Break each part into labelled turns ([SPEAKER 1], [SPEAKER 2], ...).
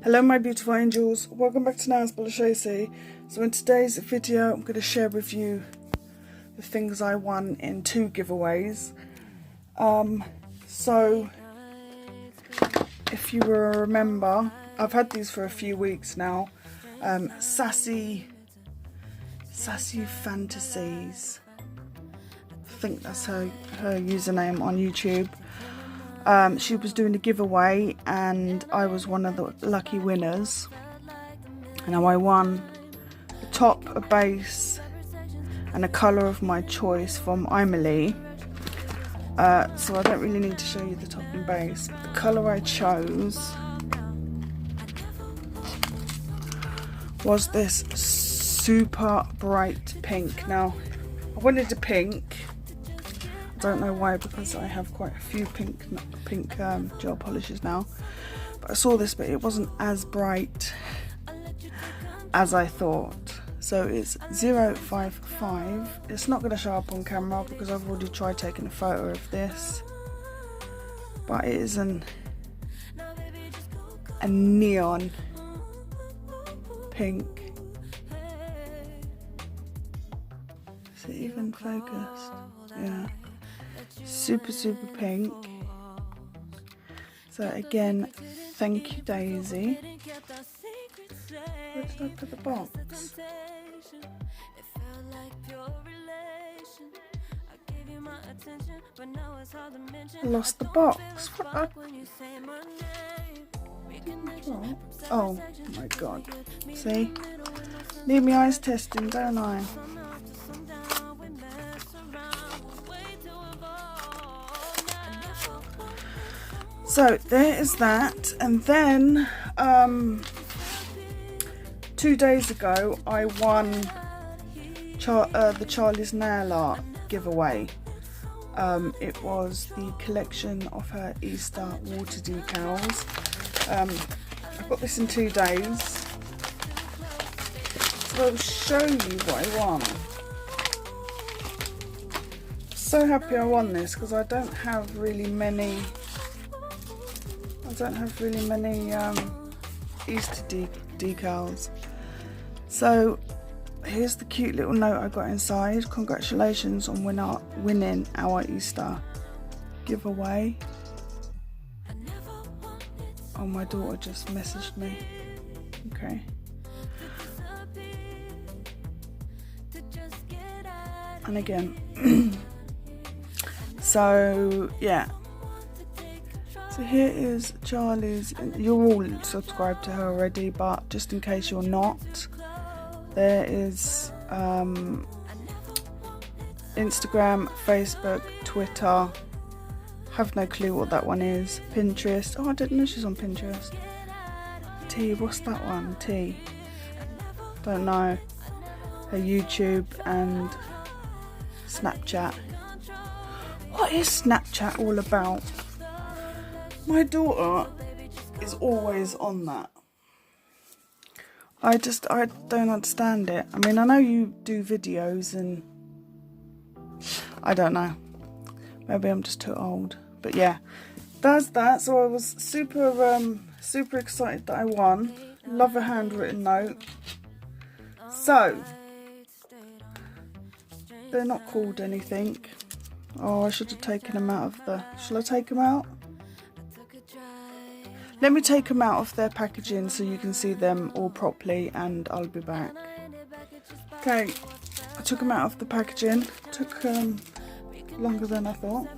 [SPEAKER 1] Hello my beautiful angels, welcome back to LJOLUSEsi. So in today's video I'm going to share with you the things I won in 2 giveaways. So if you will remember, I've had these for a few weeks now. Sassy Fantasies, I think that's her username on YouTube. She was doing a giveaway and I was one of the lucky winners. And now I won a top, a base and a colour of my choice from Emily. So I don't really need to show you the top and base. But the colour I chose was this super bright pink. Now I wanted a pink. I don't know why, because I have quite a few pink gel polishes now, but I saw this, but it wasn't as bright as I thought. So it's 055. It's not going to show up on camera because I've already tried taking a photo of this, but it is a neon pink. Is it even focused? Yeah. Super pink. So again, thank you Daisy. Where did I put the box? I lost the box. What? Oh my god. See? Need my eyes testing, don't I? So there is that, and then 2 days ago I won the Charlie's Nail Art giveaway. It was the collection of her Easter water decals. I got this in 2 days, so I'll show you what I won. So happy I won this because I don't have really many Easter decals. So here's the cute little note I got inside. Congratulations on winning our Easter giveaway. Oh, my daughter just messaged me. Okay. And again. So yeah. So here is Charlie's. You're all subscribed to her already, but just in case you're not, there is Instagram, Facebook, Twitter. Have no clue what that one is. Pinterest. Oh, I didn't know she's on Pinterest. What's that one? Don't know. Her YouTube and Snapchat. What is Snapchat all about? My daughter is always on that. I don't understand it. I mean, I know you do videos and I don't know. Maybe I'm just too old. But yeah, that's that. So I was super excited that I won. Love a handwritten note. So they're not called anything. Oh, I should have taken them out of the... Shall I take them out? Let me take them out of their packaging so you can see them all properly, and I'll be back. Okay, I took them out of the packaging. Took longer than I thought.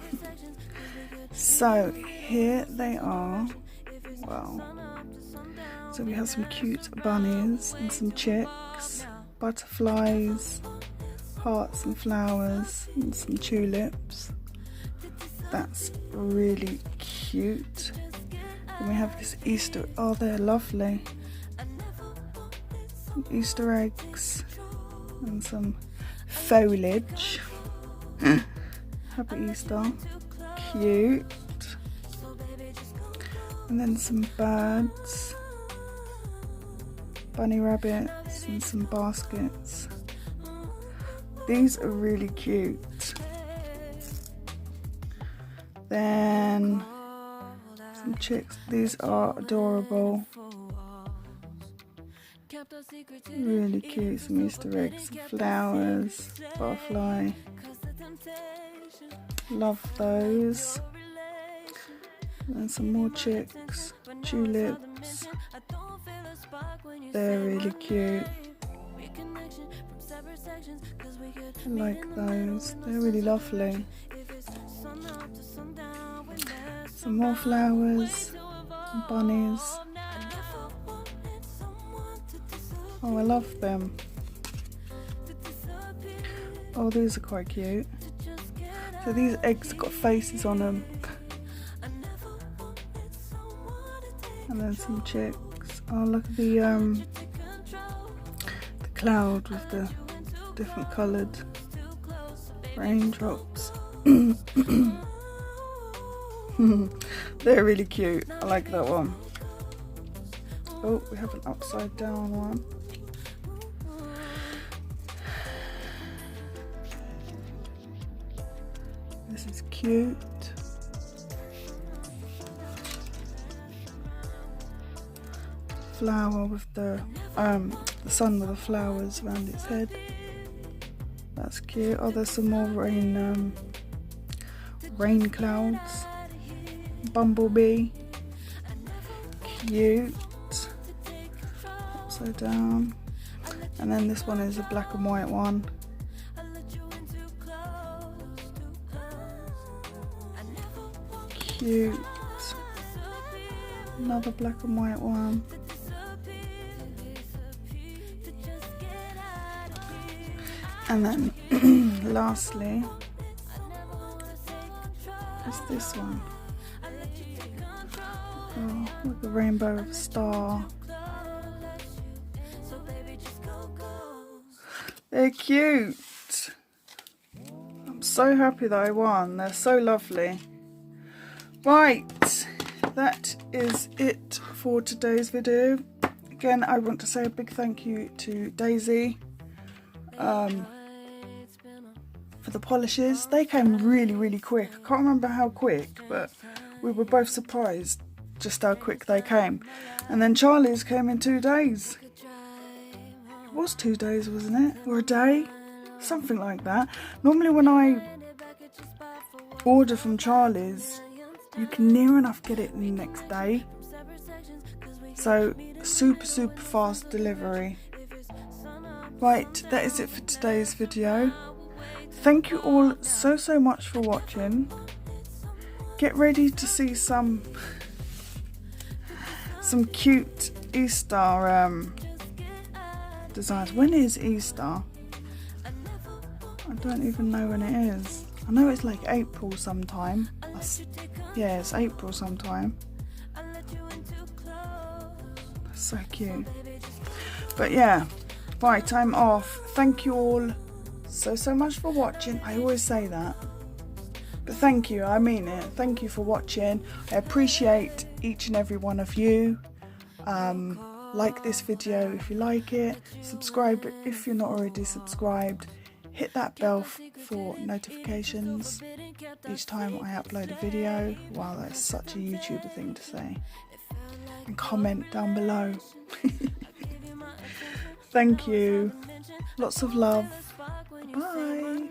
[SPEAKER 1] So here they are. Wow. So we have some cute bunnies and some chicks, butterflies, hearts and flowers, and some tulips. That's really cute. And we have this Easter, oh, they're lovely. Some Easter eggs and some foliage. Happy Easter. Cute. And then some birds, bunny rabbits, and some baskets. These are really cute. Then some chicks. These are adorable. Really cute, some Easter eggs, flowers, butterfly. Love those. And some more chicks, tulips. They're really cute. I like those, they're really lovely. Some more flowers, bunnies. Oh, I love them. Oh, these are quite cute. So these eggs have got faces on them. And then some chicks. Oh, look at the cloud with the different coloured raindrops. They're really cute. I like that one. Oh, we have an upside down one. This is cute. Flower with the sun with the flowers around its head. That's cute. Oh, there's some more rain clouds. Bumblebee. Cute. Upside down. And then this one is a black and white one. Cute. Another black and white one. And then lastly is this one. Oh, with the rainbow of a star. They're cute. I'm so happy that I won. They're so lovely. Right, that is it for today's video. Again, I want to say a big thank you to Daisy for the polishes. They came really quick. I can't remember how quick, but we were both surprised just how quick they came. And then Charlie's came in 2 days. It was 2 days, wasn't it? Or a day? Something like that. Normally when I order from Charlie's, you can near enough get it the next day. So super fast delivery. Right, that is it for today's video. Thank you all so much for watching. Get ready to see some cute Easter designs. When is Easter? I don't even know when it is. I know it's like April sometime. Yeah, it's April sometime. That's so cute. But yeah, right, I'm off. Thank you all so much for watching. I always say that, but thank you, I mean it. Thank you for watching. I appreciate each and every one of you. Like this video if you like it, subscribe if you're not already subscribed, hit that bell for notifications each time I upload a video. Wow, that's such a YouTuber thing to say. And comment down below. Thank you, lots of love. Bye.